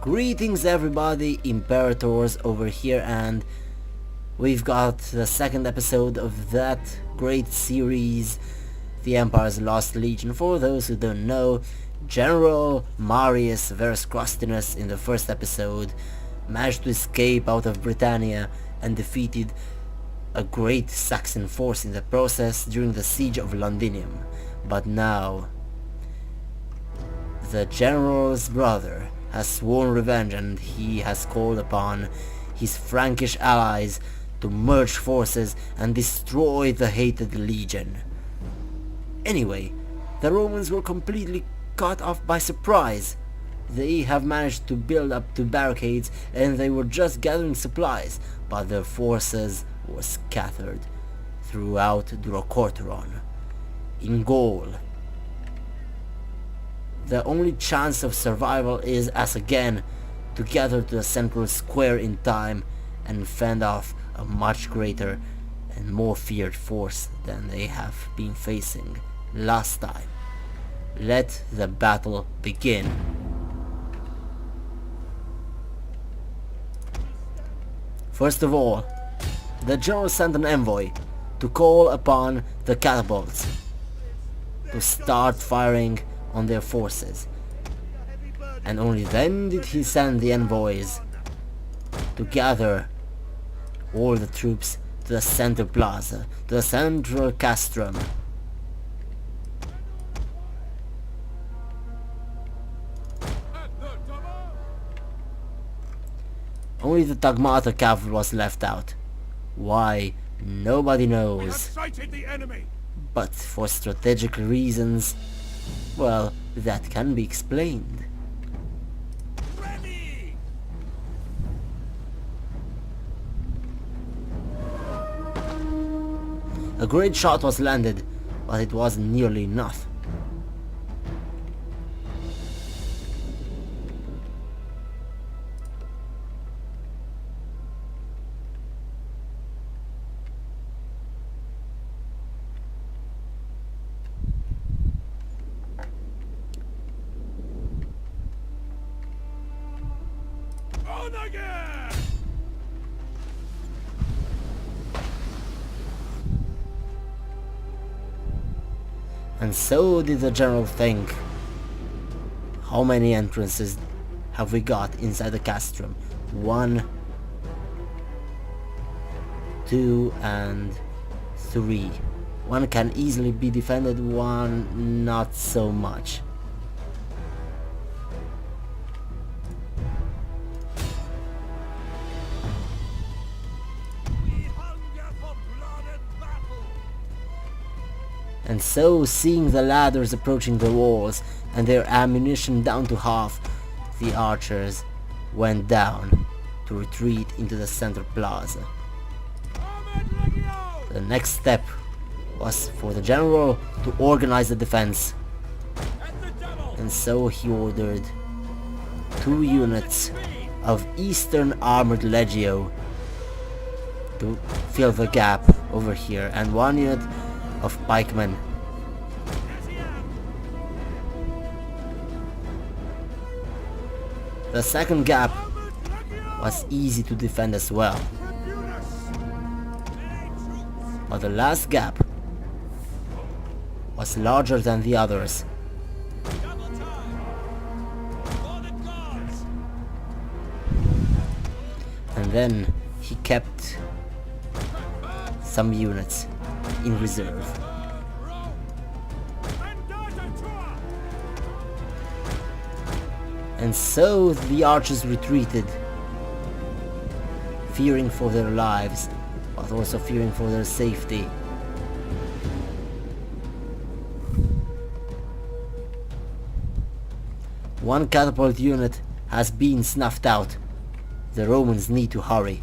Greetings everybody, Imperators over here, and we've got the second episode of that great series, The Empire's Lost Legion. For those who don't know, General Marius Verus Crastinus in the first episode managed to escape out of Britannia and defeated a great Saxon force in the process during the siege of Londinium. But now, the general's brother has sworn revenge, and he has called upon his Frankish allies to merge forces and destroy the hated legion. Anyway, the Romans were completely caught off by surprise. They have managed to build up 2 barricades and they were just gathering supplies, but their forces were scattered throughout Durocortorum. In Gaul, the only chance of survival is as again to gather to the central square in time and fend off a much greater and more feared force than they have been facing last time. Let the battle begin. First of all, the general sent an envoy to call upon the catapults to start firing on their forces, and only then did he send the envoys to gather all the troops to the center plaza, to the central castrum. Only the Tagmata cavalry was left out. Why? Nobody knows. But for strategic reasons, well, that can be explained. Ready! A great shot was landed, but it wasn't nearly enough. And so did the general think. How many entrances have we got inside the castrum? 1, 2 and 3. One can easily be defended, one not so much. And so, seeing the ladders approaching the walls and their ammunition down to half, the archers went down to retreat into the center plaza. The next step was for the general to organize the defense. And so he ordered 2 units of Eastern Armored Legio to fill the gap over here, and 1 unit of pikemen. The second gap was easy to defend as well, but the last gap was larger than the others. And then he kept some units in reserve. And so the archers retreated, fearing for their lives, but also fearing for their safety. One catapult unit has been snuffed out. The Romans need to hurry.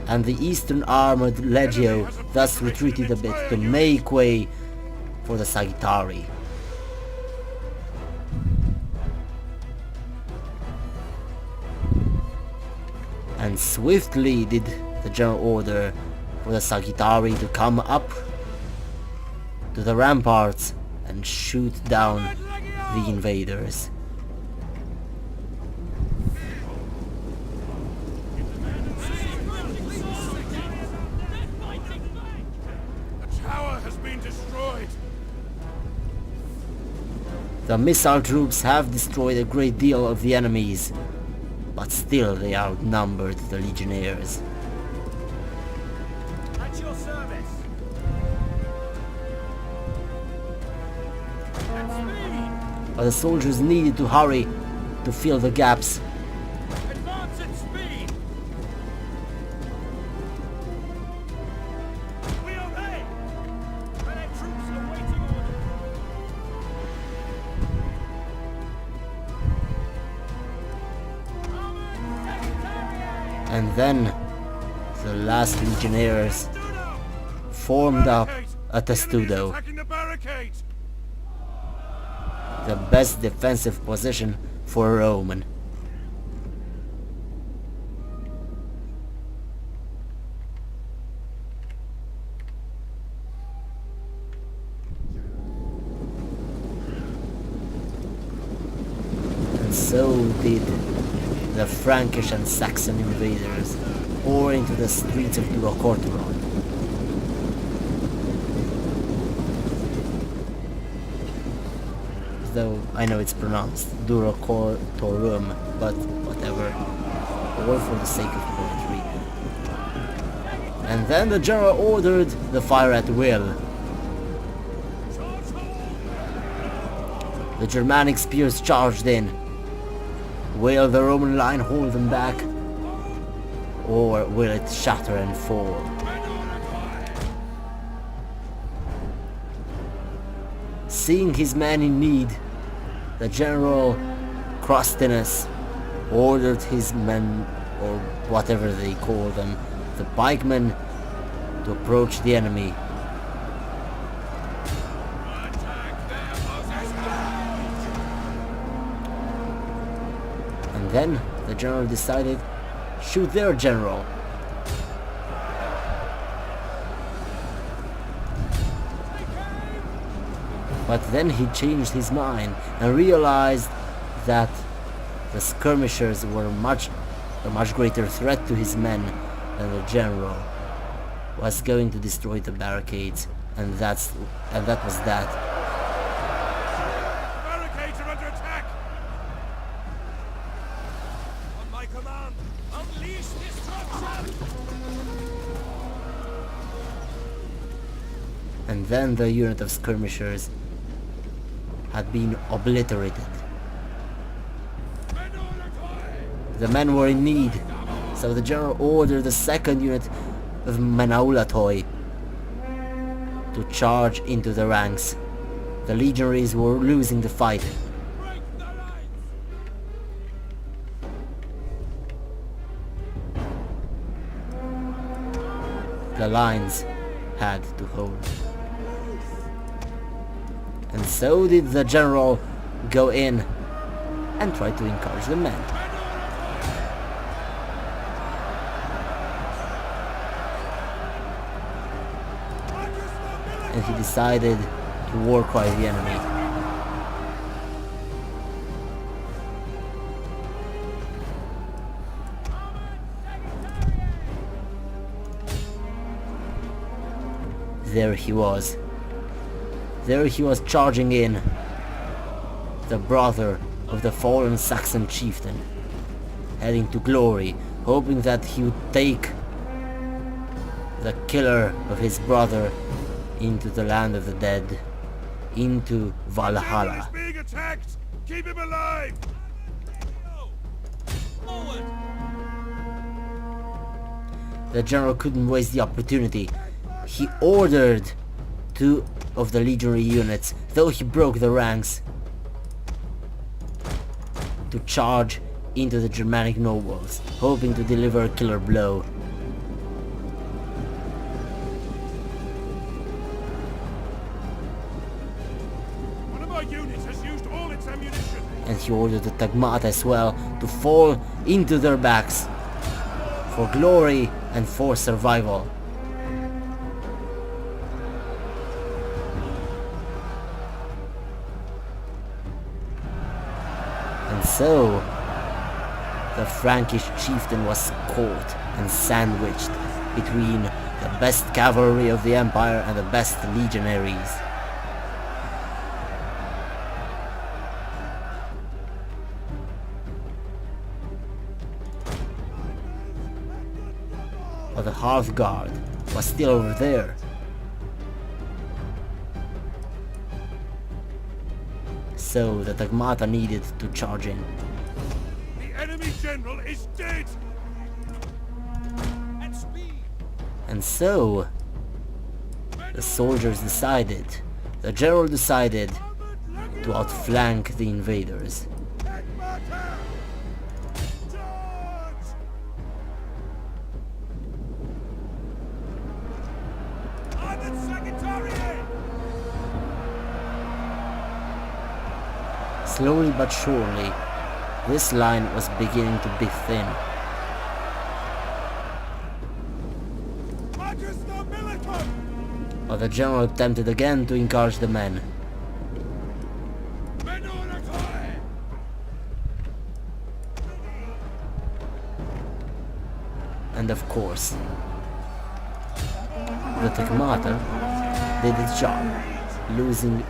And the Eastern Armored Legio thus retreated a bit to make way for the Sagittari. and swiftly did the general order for the Sagittari to come up to the ramparts and shoot down the invaders. The tower has been destroyed. The missile troops have destroyed a great deal of the enemies, but still they outnumbered the legionnaires. At your service. At speed. But the soldiers needed to hurry to fill the gaps. Advance at speed. We obey. Allied troops awaiting order. And then the last legionnaires formed up a testudo, Attacking the barricade. the best defensive position for a Roman. And so did the Frankish and Saxon invaders pour into the streets of Durocortorum. Though I know it's pronounced Durocortorum, but whatever, all for the sake of poetry. And then the general ordered the fire at will. The Germanic spears charged in. Will the Roman line hold them back? Or will it shatter and fall? Seeing his men in need, the general Crastinus ordered his men, or whatever they call them, the pikemen, to approach the enemy. And then the general decided, shoot their general. But then he changed his mind and realized that the skirmishers were a much greater threat to his men than the general was going to destroy the barricades, and that was that. Barricades are under attack. On my command, unleash destruction. And then the unit of skirmishers had been obliterated. The men were in need, so the general ordered the second unit of Menaulatoi to charge into the ranks. The legionaries were losing the fight. The lines had to hold. And so did the general go in and try to encourage the men. And he decided to war cry the enemy. There he was. There he was charging in, the brother of the fallen Saxon chieftain, heading to glory, hoping that he would take the killer of his brother into the land of the dead, into Valhalla. He's being attacked. Keep him alive. Forward. The general couldn't waste the opportunity. He ordered 2 of the legionary units, though he broke the ranks, to charge into the Germanic nobles, hoping to deliver a killer blow. One of our units has used all its ammunition. And he ordered the Tagmata as well to fall into their backs. for glory and for survival. And so, the Frankish chieftain was caught and sandwiched between the best cavalry of the empire and the best legionaries. But the half guard was still over there. So the Tagmata needed to charge in. The enemy general is dead! At speed! And so the soldiers decided, the general decided to outflank the invaders. Slowly but surely, this line was beginning to be thin. But the general attempted again to encourage the men. And of course, the Tagmata did its job, losing